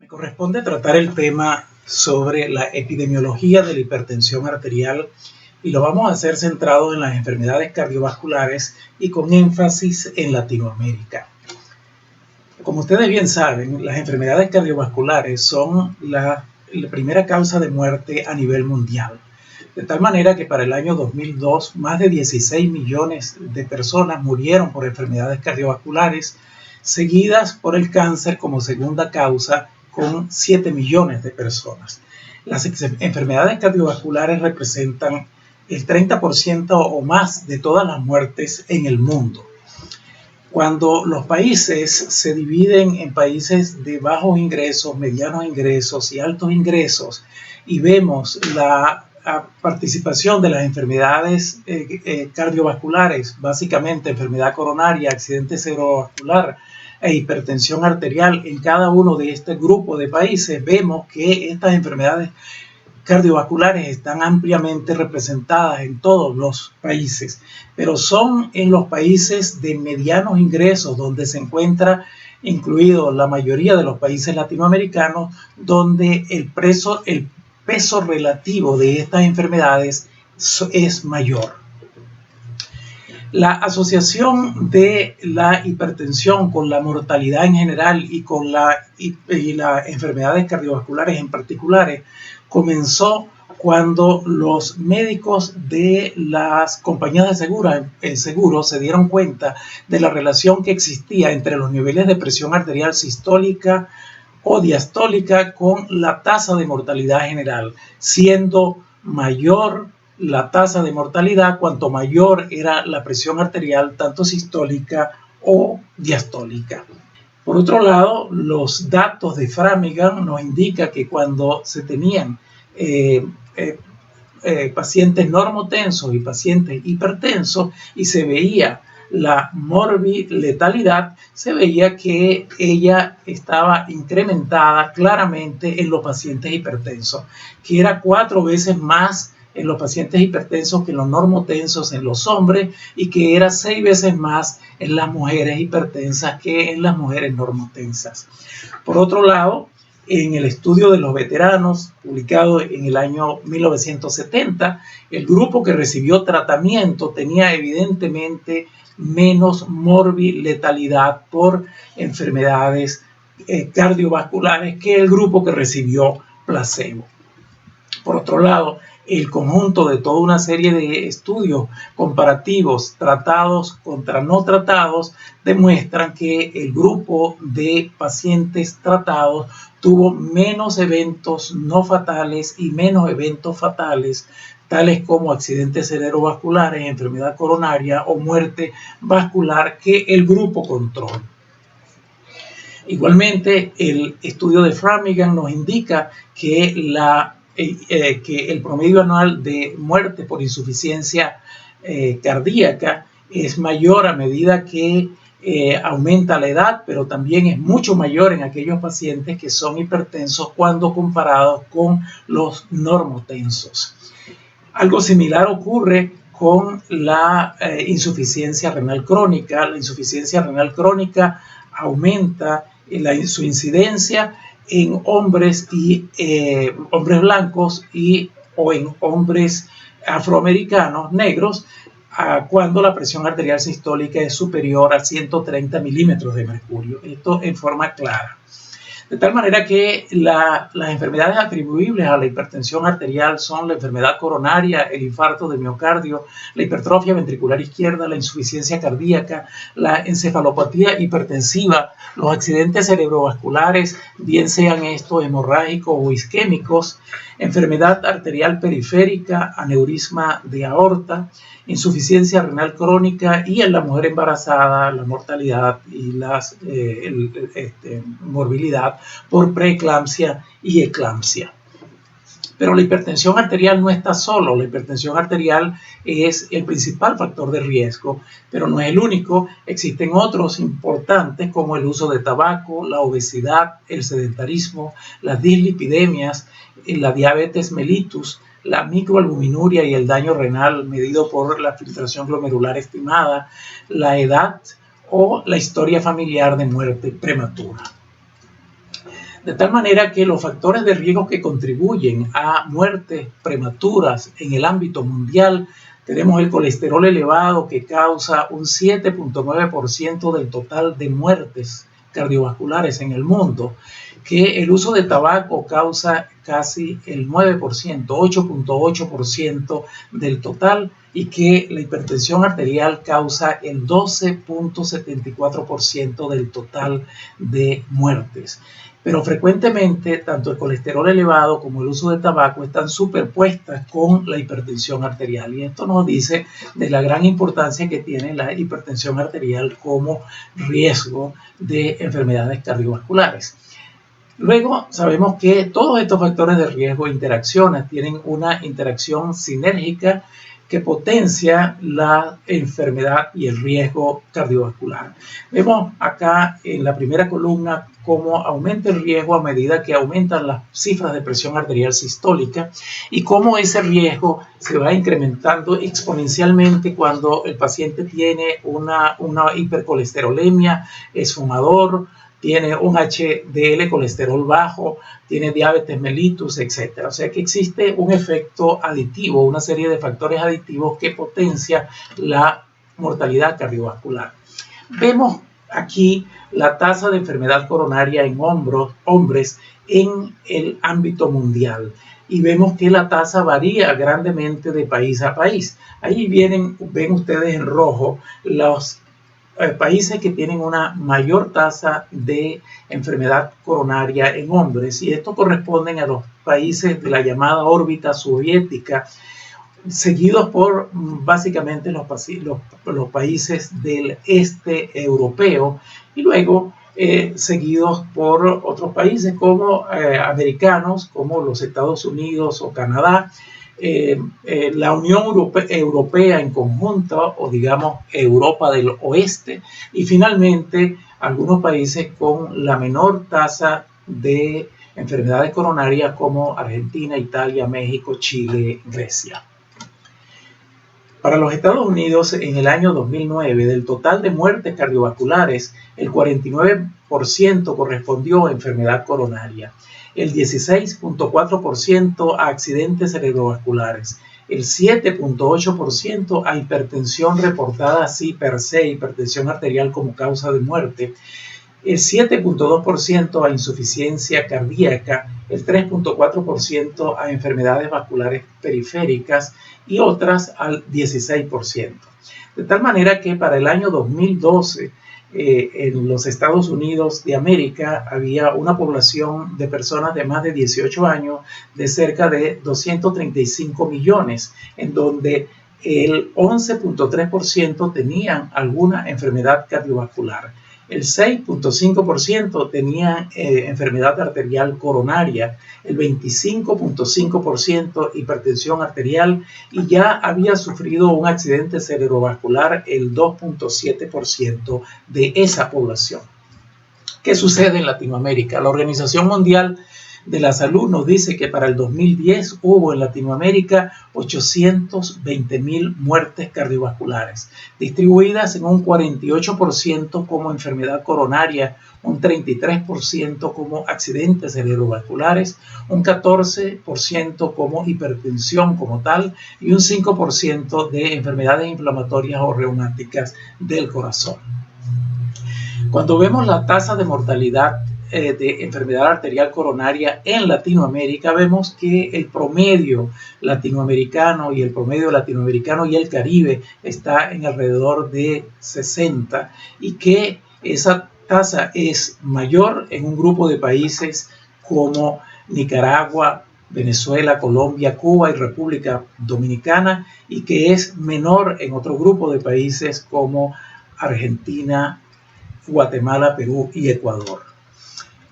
Me corresponde tratar el tema sobre la epidemiología de la hipertensión arterial y lo vamos a hacer centrado en las enfermedades cardiovasculares y con énfasis en Latinoamérica. Como ustedes bien saben, las enfermedades cardiovasculares son la primera causa de muerte a nivel mundial. De tal manera que para el año 2002, más de 16 millones de personas murieron por enfermedades cardiovasculares, seguidas por el cáncer como segunda causa, con 7 millones de personas. Las enfermedades cardiovasculares representan el 30% o más de todas las muertes en el mundo. Cuando los países se dividen en países de bajos ingresos, medianos ingresos y altos ingresos, y vemos la participación de las enfermedades cardiovasculares, básicamente enfermedad coronaria, accidente cerebrovascular e hipertensión arterial en cada uno de este grupo de países, vemos que estas enfermedades cardiovasculares están ampliamente representadas en todos los países, pero son en los países de medianos ingresos donde se encuentra incluido la mayoría de los países latinoamericanos, donde el peso relativo de estas enfermedades es mayor. La asociación de la hipertensión con la mortalidad en general y con las enfermedades cardiovasculares en particulares comenzó cuando los médicos de las compañías de seguros se dieron cuenta de la relación que existía entre los niveles de presión arterial sistólica o diastólica con la tasa de mortalidad general, siendo mayor la tasa de mortalidad cuanto mayor era la presión arterial, tanto sistólica o diastólica. Por otro lado, los datos de Framingham nos indican que cuando se tenían pacientes normotensos y pacientes hipertensos y se veía la morbi-letalidad, se veía que ella estaba incrementada claramente en los pacientes hipertensos, que era 4 veces más en los pacientes hipertensos que en los normotensos en los hombres y que era 6 veces más en las mujeres hipertensas que en las mujeres normotensas. Por otro lado, en el estudio de los veteranos, publicado en el año 1970, el grupo que recibió tratamiento tenía evidentemente menos morbi-letalidad por enfermedades cardiovasculares que el grupo que recibió placebo. Por otro lado, el conjunto de toda una serie de estudios comparativos tratados contra no tratados demuestran que el grupo de pacientes tratados tuvo menos eventos no fatales y menos eventos fatales, tales como accidentes cerebrovasculares, enfermedad coronaria o muerte vascular, que el grupo control. Igualmente, el estudio de Framingham nos indica que el promedio anual de muerte por insuficiencia cardíaca es mayor a medida que aumenta la edad, pero también es mucho mayor en aquellos pacientes que son hipertensos cuando comparados con los normotensos. Algo similar ocurre con la insuficiencia renal crónica. La insuficiencia renal crónica aumenta su incidencia en hombres y hombres blancos o en hombres afroamericanos negros cuando la presión arterial sistólica es superior a 130 milímetros de mercurio. Esto en forma clara. De tal manera que las enfermedades atribuibles a la hipertensión arterial son la enfermedad coronaria, el infarto de miocardio, la hipertrofia ventricular izquierda, la insuficiencia cardíaca, la encefalopatía hipertensiva, los accidentes cerebrovasculares, bien sean estos hemorrágicos o isquémicos, enfermedad arterial periférica, aneurisma de aorta, insuficiencia renal crónica y en la mujer embarazada la mortalidad y la morbilidad por preeclampsia y eclampsia. Pero la hipertensión arterial no está solo. La hipertensión arterial es el principal factor de riesgo, pero no es el único. Existen otros importantes como el uso de tabaco, la obesidad, el sedentarismo, las dislipidemias, la diabetes mellitus, la microalbuminuria y el daño renal medido por la filtración glomerular estimada, la edad o la historia familiar de muerte prematura. De tal manera que los factores de riesgo que contribuyen a muertes prematuras en el ámbito mundial, tenemos el colesterol elevado, que causa un 7.9% del total de muertes cardiovasculares en el mundo, que el uso de tabaco causa casi el 9%, 8.8% del total, y que la hipertensión arterial causa el 12.74% del total de muertes. Pero frecuentemente tanto el colesterol elevado como el uso de tabaco están superpuestas con la hipertensión arterial, y esto nos dice de la gran importancia que tiene la hipertensión arterial como riesgo de enfermedades cardiovasculares. Luego sabemos que todos estos factores de riesgo interaccionan, tienen una interacción sinérgica que potencia la enfermedad y el riesgo cardiovascular. Vemos acá en la primera columna cómo aumenta el riesgo a medida que aumentan las cifras de presión arterial sistólica, y cómo ese riesgo se va incrementando exponencialmente cuando el paciente tiene una hipercolesterolemia, es fumador, tiene un HDL colesterol bajo, tiene diabetes mellitus, etc. O sea que existe un efecto aditivo, una serie de factores aditivos que potencia la mortalidad cardiovascular. Vemos aquí la tasa de enfermedad coronaria en hombres en el ámbito mundial, y vemos que la tasa varía grandemente de país a país. Ahí ven ustedes en rojo los países que tienen una mayor tasa de enfermedad coronaria en hombres, y esto corresponden a los países de la llamada órbita soviética, seguidos por básicamente los países del este europeo, y luego seguidos por otros países como americanos, como los Estados Unidos o Canadá, la Unión Europea en conjunto, o digamos Europa del Oeste, y finalmente algunos países con la menor tasa de enfermedades coronarias como Argentina, Italia, México, Chile, Grecia. Para los Estados Unidos, en el año 2009, del total de muertes cardiovasculares, el 49% correspondió a enfermedad coronaria, el 16.4% a accidentes cerebrovasculares, el 7.8% a hipertensión reportada así per se, hipertensión arterial como causa de muerte, el 7.2% a insuficiencia cardíaca, el 3.4% a enfermedades vasculares periféricas y otras al 16%. De tal manera que para el año 2012 en los Estados Unidos de América había una población de personas de más de 18 años de cerca de 235 millones, en donde el 11.3% tenían alguna enfermedad cardiovascular. El 6.5% tenían enfermedad arterial coronaria, el 25.5% hipertensión arterial, y ya había sufrido un accidente cerebrovascular el 2.7% de esa población. ¿Qué sucede en Latinoamérica? La Organización Mundial de la Salud nos dice que para el 2010 hubo en Latinoamérica 820.000 muertes cardiovasculares, distribuidas en un 48% como enfermedad coronaria, un 33% como accidentes cerebrovasculares, un 14% como hipertensión como tal, y un 5% de enfermedades inflamatorias o reumáticas del corazón. Cuando vemos la tasa de mortalidad de enfermedad arterial coronaria en Latinoamérica, vemos que el promedio latinoamericano y el Caribe está en alrededor de 60, y que esa tasa es mayor en un grupo de países como Nicaragua, Venezuela, Colombia, Cuba y República Dominicana, y que es menor en otro grupo de países como Argentina, Guatemala, Perú y Ecuador.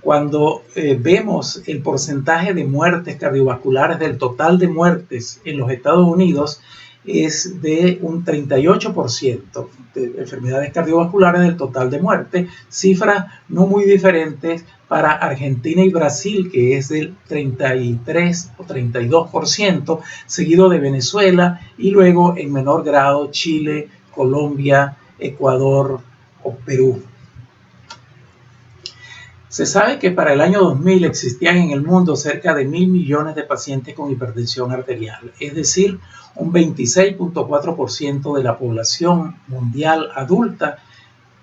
Cuando vemos el porcentaje de muertes cardiovasculares del total de muertes en los Estados Unidos, es de un 38% de enfermedades cardiovasculares del total de muertes, cifras no muy diferentes para Argentina y Brasil, que es del 33 o 32%, seguido de Venezuela, y luego en menor grado Chile, Colombia, Ecuador o Perú. Se sabe que para el año 2000 existían en el mundo cerca de 1.000 millones de pacientes con hipertensión arterial, es decir, un 26.4% de la población mundial adulta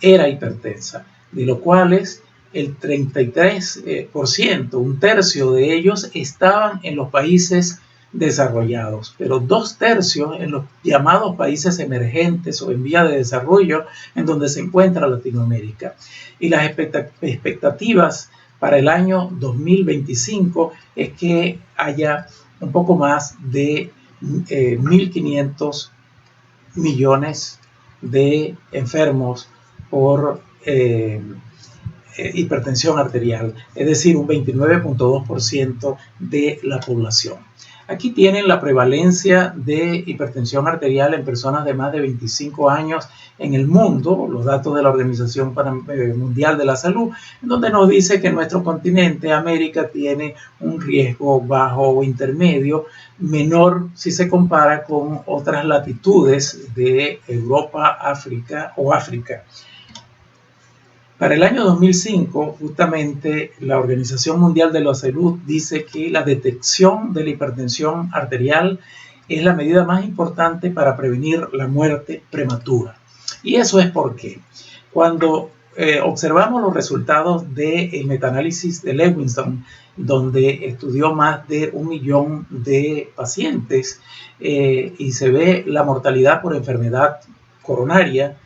era hipertensa, de los cuales el 33%, un tercio de ellos, estaban en los países desarrollados, pero 2/3 en los llamados países emergentes o en vía de desarrollo, en donde se encuentra Latinoamérica. Y las expectativas para el año 2025 es que haya un poco más de 1.500 millones de enfermos por hipertensión arterial, es decir, un 29.2% de la población. Aquí tienen la prevalencia de hipertensión arterial en personas de más de 25 años en el mundo, los datos de la Organización Mundial de la Salud, donde nos dice que nuestro continente, América, tiene un riesgo bajo o intermedio, menor si se compara con otras latitudes de Europa, África o África. Para el año 2005, justamente, la Organización Mundial de la Salud dice que la detección de la hipertensión arterial es la medida más importante para prevenir la muerte prematura. Y eso es porque cuando observamos los resultados del metaanálisis de Lewinston, donde estudió más de 1 millón de pacientes y se ve la mortalidad por enfermedad coronaria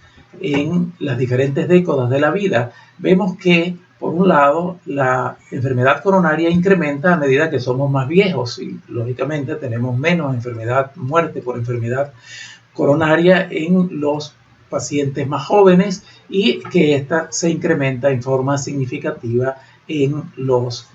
en las diferentes décadas de la vida, vemos que, por un lado, la enfermedad coronaria incrementa a medida que somos más viejos y, lógicamente, tenemos menos muerte por enfermedad coronaria en los pacientes más jóvenes y que esta se incrementa en forma significativa en los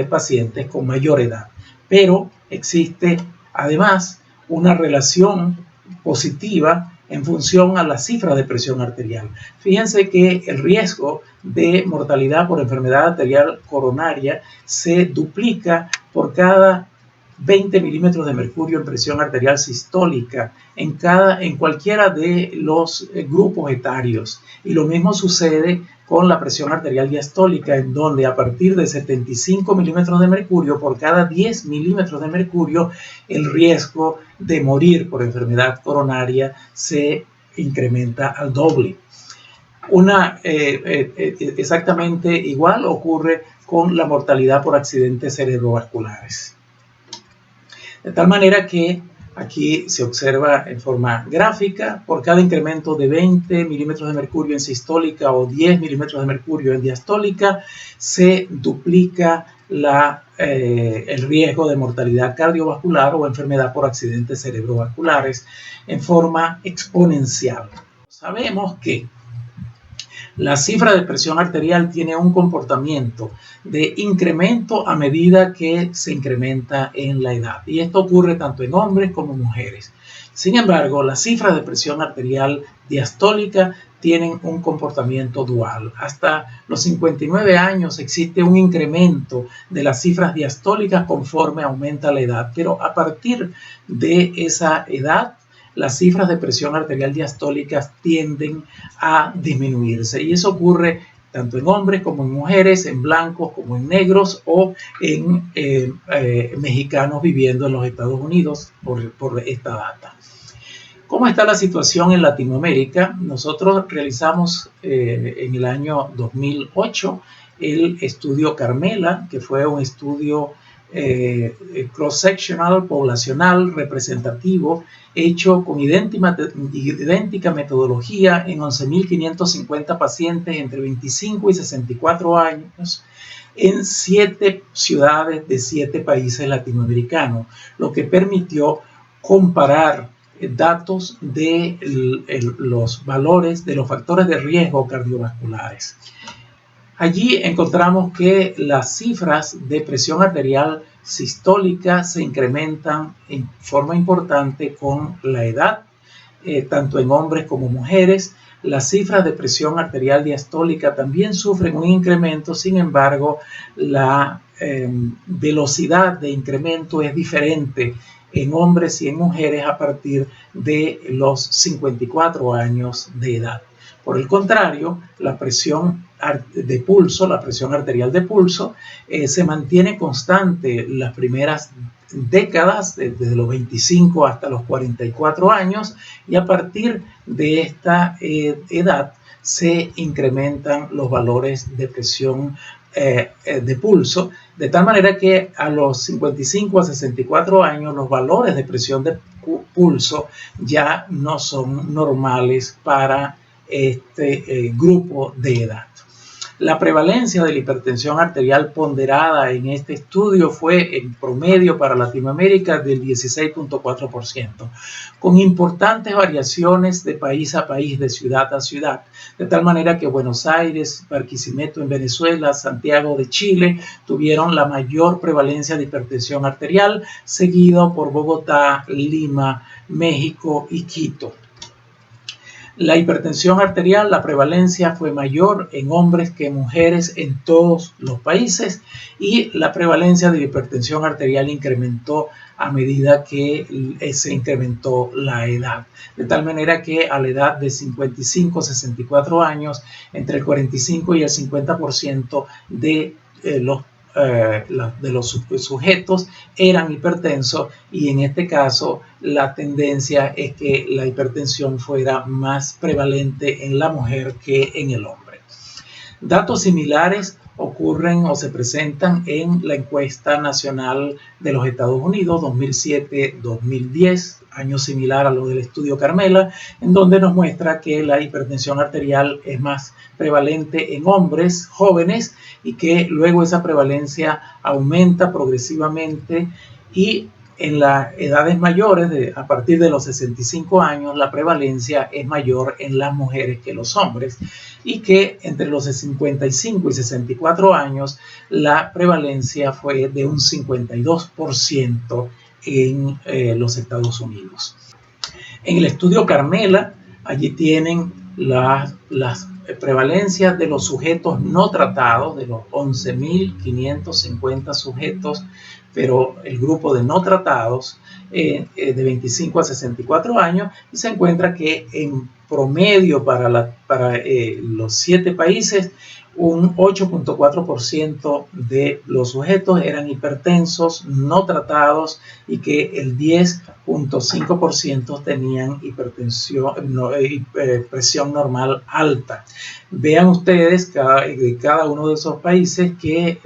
pacientes con mayor edad. Pero existe, además, una relación positiva en función a las cifras de presión arterial. Fíjense que el riesgo de mortalidad por enfermedad arterial coronaria se duplica por cada 20 milímetros de mercurio en presión arterial sistólica en cualquiera de los grupos etarios. Y lo mismo sucede con la presión arterial diastólica, en donde a partir de 75 milímetros de mercurio por cada 10 milímetros de mercurio, el riesgo de morir por enfermedad coronaria se incrementa al doble. Exactamente igual ocurre con la mortalidad por accidentes cerebrovasculares. De tal manera que aquí se observa en forma gráfica, por cada incremento de 20 milímetros de mercurio en sistólica o 10 milímetros de mercurio en diastólica, se duplica el riesgo de mortalidad cardiovascular o enfermedad por accidentes cerebrovasculares en forma exponencial. Sabemos que la cifra de presión arterial tiene un comportamiento de incremento a medida que se incrementa en la edad. Y esto ocurre tanto en hombres como en mujeres. Sin embargo, las cifras de presión arterial diastólica tienen un comportamiento dual. Hasta los 59 años existe un incremento de las cifras diastólicas conforme aumenta la edad. Pero a partir de esa edad, las cifras de presión arterial diastólica tienden a disminuirse. Y eso ocurre tanto en hombres como en mujeres, en blancos como en negros o en mexicanos viviendo en los Estados Unidos por esta data. ¿Cómo está la situación en Latinoamérica? Nosotros realizamos en el año 2008 el estudio Carmela, que fue un estudio cross-sectional, poblacional, representativo, hecho con idéntica metodología en 11.550 pacientes entre 25 y 64 años en 7 ciudades de 7 países latinoamericanos, lo que permitió comparar datos de los valores de los factores de riesgo cardiovasculares. Allí encontramos que las cifras de presión arterial sistólica se incrementan en forma importante con la edad, tanto en hombres como mujeres. Las cifras de presión arterial diastólica también sufren un incremento, sin embargo, la velocidad de incremento es diferente en hombres y en mujeres a partir de los 54 años de edad. Por el contrario, la presión de pulso, la presión arterial de pulso, se mantiene constante las primeras décadas, desde los 25 hasta los 44 años, y a partir de esta edad se incrementan los valores de presión de pulso, de tal manera que a los 55 a 64 años los valores de presión de pulso ya no son normales para este grupo de edad. La prevalencia de la hipertensión arterial ponderada en este estudio fue en promedio para Latinoamérica del 16.4%, con importantes variaciones de país a país, de ciudad a ciudad, de tal manera que Buenos Aires, Barquisimeto en Venezuela, Santiago de Chile tuvieron la mayor prevalencia de hipertensión arterial, seguido por Bogotá, Lima, México y Quito. La hipertensión arterial, la prevalencia fue mayor en hombres que en mujeres en todos los países, y la prevalencia de hipertensión arterial incrementó a medida que se incrementó la edad. De tal manera que a la edad de 55 a 64 años, entre el 45 y el 50% de los sujetos eran hipertensos, y en este caso la tendencia es que la hipertensión fuera más prevalente en la mujer que en el hombre. Datos similares ocurren o se presentan en la encuesta nacional de los Estados Unidos 2007-2010, año similar a lo del estudio Carmela, en donde nos muestra que la hipertensión arterial es más prevalente en hombres jóvenes y que luego esa prevalencia aumenta progresivamente, y en las edades mayores, a partir de los 65 años, la prevalencia es mayor en las mujeres que los hombres, y que entre los 55 y 64 años la prevalencia fue de un 52% en los Estados Unidos. En el estudio Carmela, allí tienen las prevalencias de los sujetos no tratados, de los 11.550 sujetos, pero el grupo de no tratados de 25 a 64 años, y se encuentra que en promedio para los 7 países, un 8.4% de los sujetos eran hipertensos no tratados, y que el 10.5% tenían presión normal alta. Vean ustedes cada uno de esos países que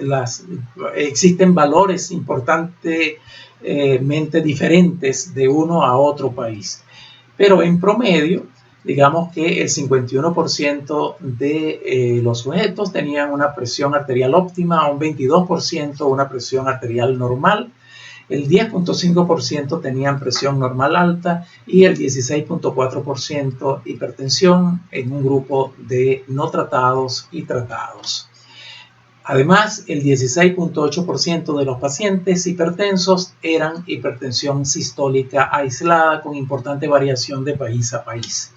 existen valores importantemente diferentes de uno a otro país, pero en promedio, digamos que el 51% de los sujetos tenían una presión arterial óptima, un 22% una presión arterial normal, el 10.5% tenían presión normal alta, y el 16.4% hipertensión en un grupo de no tratados y tratados. Además, el 16.8% de los pacientes hipertensos eran hipertensión sistólica aislada, con importante variación de país a país.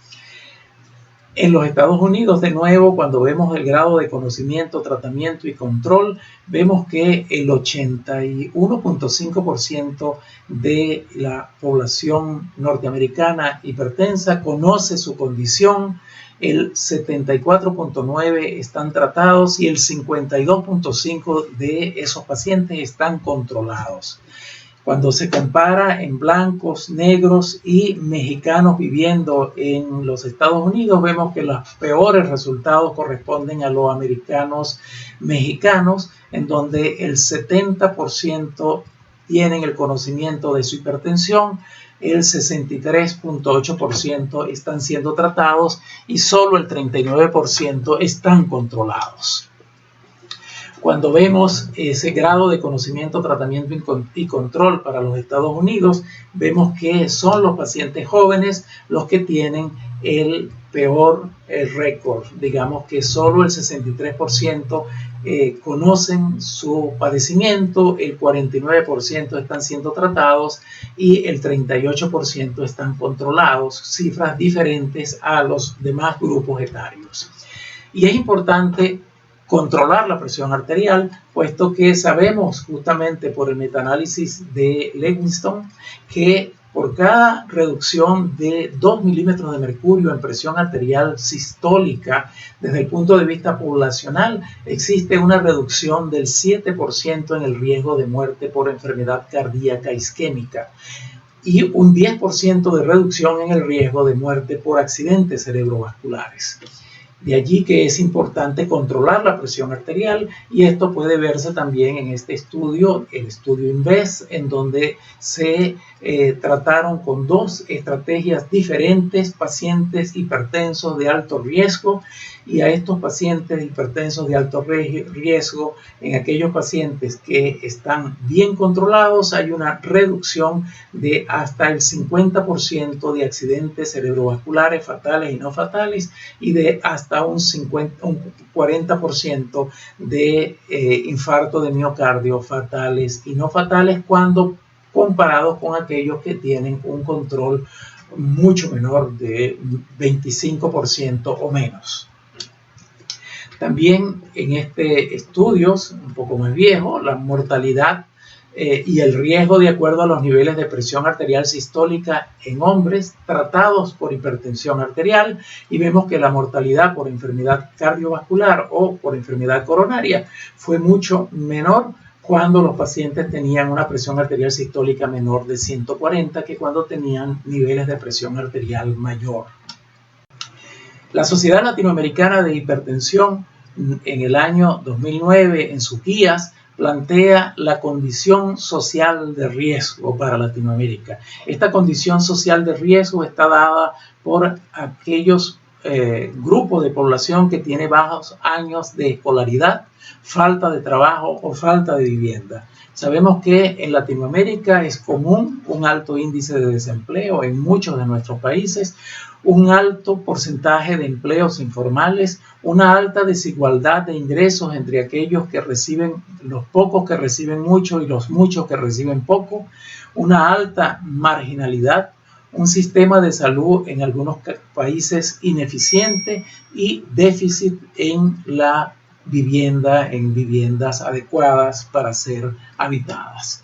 En los Estados Unidos, de nuevo, cuando vemos el grado de conocimiento, tratamiento y control, vemos que el 81.5% de la población norteamericana hipertensa conoce su condición, el 74.9% están tratados, y el 52.5% de esos pacientes están controlados. Cuando se compara en blancos, negros y mexicanos viviendo en los Estados Unidos, vemos que los peores resultados corresponden a los americanos mexicanos, en donde el 70% tienen el conocimiento de su hipertensión, el 63.8% están siendo tratados, y solo el 39% están controlados. Cuando vemos ese grado de conocimiento, tratamiento y control para los Estados Unidos, vemos que son los pacientes jóvenes los que tienen el peor récord. Digamos que solo el 63% conocen su padecimiento, el 49% están siendo tratados y el 38% están controlados, cifras diferentes a los demás grupos etarios. Y es importante controlar la presión arterial, puesto que sabemos justamente por el metaanálisis de Livingston que Por cada reducción de 2 milímetros de mercurio en presión arterial sistólica, desde el punto de vista poblacional, existe una reducción del 7% en el riesgo de muerte por enfermedad cardíaca isquémica y un 10% de reducción en el riesgo de muerte por accidentes cerebrovasculares. De allí que es importante controlar la presión arterial, y esto puede verse también en este estudio, el estudio INVEST, en donde se trataron con dos estrategias diferentes pacientes hipertensos de alto riesgo, y a estos pacientes hipertensos de alto riesgo, en aquellos pacientes que están bien controlados, hay una reducción de hasta el 50% de accidentes cerebrovasculares fatales y no fatales, y de hasta un 40% de infarto de miocardio fatales y no fatales, cuando comparados con aquellos que tienen un control mucho menor de 25% o menos. También en este estudio, un poco más viejo, la mortalidad y el riesgo de acuerdo a los niveles de presión arterial sistólica en hombres tratados por hipertensión arterial, y vemos que la mortalidad por enfermedad cardiovascular o por enfermedad coronaria fue mucho menor cuando los pacientes tenían una presión arterial sistólica menor de 140 que cuando tenían niveles de presión arterial mayor. La Sociedad Latinoamericana de Hipertensión en el año 2009, en sus guías, plantea la condición social de riesgo para Latinoamérica. Esta condición social de riesgo está dada por aquellos grupos de población que tiene bajos años de escolaridad, falta de trabajo o falta de vivienda. Sabemos que en Latinoamérica es común un alto índice de desempleo en muchos de nuestros países, un alto porcentaje de empleos informales, una alta desigualdad de ingresos entre aquellos que reciben, los pocos que reciben mucho y los muchos que reciben poco, una alta marginalidad, un sistema de salud en algunos países ineficiente y déficit en la vivienda, en viviendas adecuadas para ser habitadas.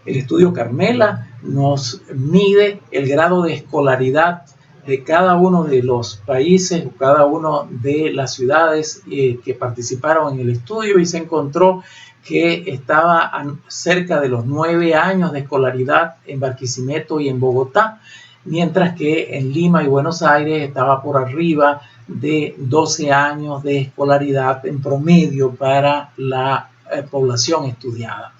El estudio Carmela nos mide el grado de escolaridad de cada uno de los países o cada uno de las ciudades que participaron en el estudio, y se encontró que estaba cerca de los 9 años de escolaridad en Barquisimeto y en Bogotá, mientras que en Lima y Buenos Aires estaba por arriba de 12 años de escolaridad en promedio para la población estudiada.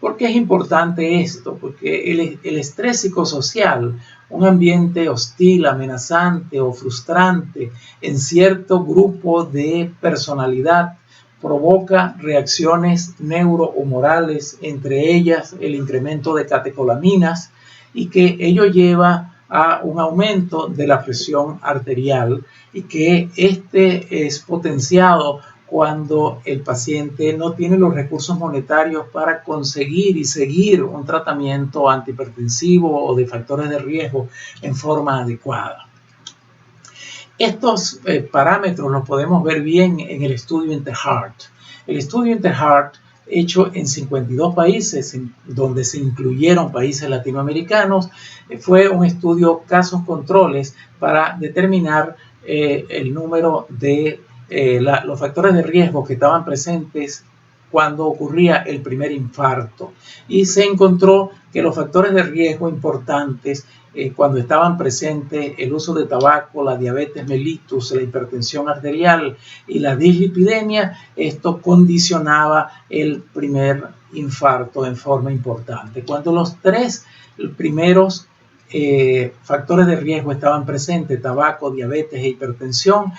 ¿Por qué es importante esto? Porque el estrés psicosocial, un ambiente hostil, amenazante o frustrante en cierto grupo de personalidad, provoca reacciones neurohumorales, entre ellas el incremento de catecolaminas, y que ello lleva a un aumento de la presión arterial, y que este es potenciado cuando el paciente no tiene los recursos monetarios para conseguir y seguir un tratamiento antihipertensivo o de factores de riesgo en forma adecuada. Estos parámetros los podemos ver bien en el estudio INTERHEART. El estudio INTERHEART, hecho en 52 países, donde se incluyeron países latinoamericanos, fue un estudio casos controles para determinar el número de los factores de riesgo que estaban presentes cuando ocurría el primer infarto, y se encontró que los factores de riesgo importantes cuando estaban presentes el uso de tabaco, la diabetes mellitus, la hipertensión arterial y la dislipidemia, esto condicionaba el primer infarto en forma importante. Cuando los tres primeros factores de riesgo estaban presentes, tabaco, diabetes e hipertensión,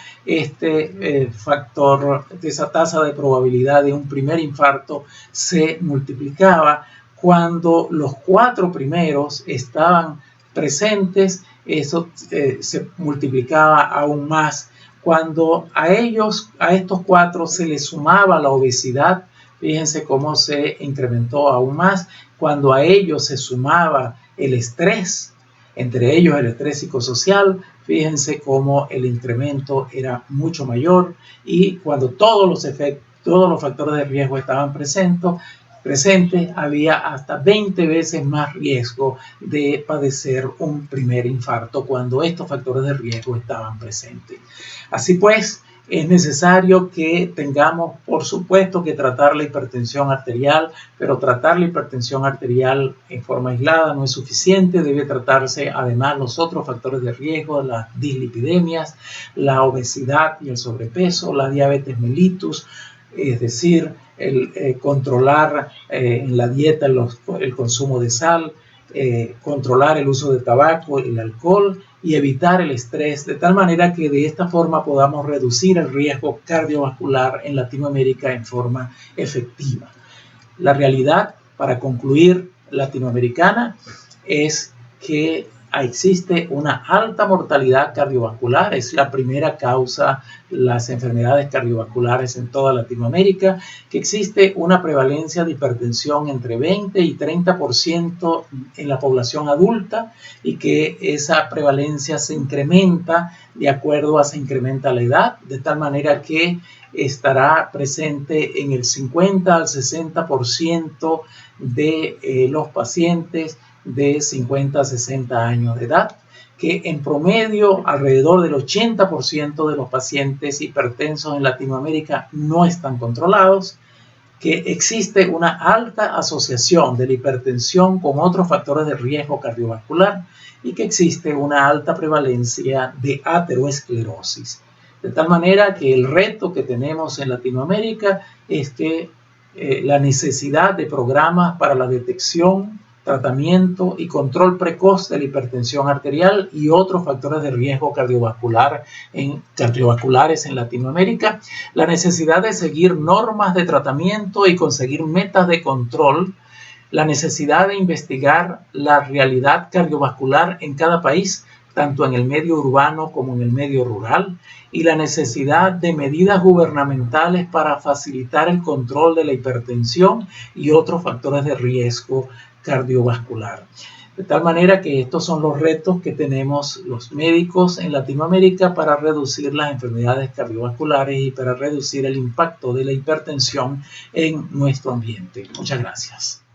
esa tasa de probabilidad de un primer infarto se multiplicaba. Cuando los 4 primeros estaban presentes, eso se multiplicaba aún más. Cuando a estos 4 se les sumaba la obesidad, fíjense cómo se incrementó aún más. Cuando a ellos se sumaba el estrés, entre ellos el estrés psicosocial, fíjense cómo el incremento era mucho mayor. Y cuando todos los factores de riesgo estaban presentes, presentes, había hasta 20 veces más riesgo de padecer un primer infarto cuando estos factores de riesgo estaban presentes. Así pues, es necesario que tengamos, por supuesto, que tratar la hipertensión arterial, pero tratar la hipertensión arterial en forma aislada no es suficiente. Debe tratarse además los otros factores de riesgo, las dislipidemias, la obesidad y el sobrepeso, la diabetes mellitus, es decir, controlar en la dieta el consumo de sal, controlar el uso de tabaco, el alcohol y evitar el estrés, de tal manera que de esta forma podamos reducir el riesgo cardiovascular en Latinoamérica en forma efectiva. La realidad, para concluir, latinoamericana es que existe una alta mortalidad cardiovascular, es la primera causa de las enfermedades cardiovasculares en toda Latinoamérica, que existe una prevalencia de hipertensión entre 20 y 30% en la población adulta y que esa prevalencia se incrementa de acuerdo a se incrementa la edad, de tal manera que estará presente en el 50 al 60% de los pacientes de 50 a 60 años de edad, que en promedio alrededor del 80% de los pacientes hipertensos en Latinoamérica no están controlados, que existe una alta asociación de la hipertensión con otros factores de riesgo cardiovascular y que existe una alta prevalencia de ateroesclerosis. De tal manera que el reto que tenemos en Latinoamérica es que la necesidad de programas para la detección, tratamiento y control precoz de la hipertensión arterial y otros factores de riesgo cardiovasculares en Latinoamérica, la necesidad de seguir normas de tratamiento y conseguir metas de control, la necesidad de investigar la realidad cardiovascular en cada país, tanto en el medio urbano como en el medio rural, y la necesidad de medidas gubernamentales para facilitar el control de la hipertensión y otros factores de riesgo cardiovascular. De tal manera que estos son los retos que tenemos los médicos en Latinoamérica para reducir las enfermedades cardiovasculares y para reducir el impacto de la hipertensión en nuestro ambiente. Muchas gracias.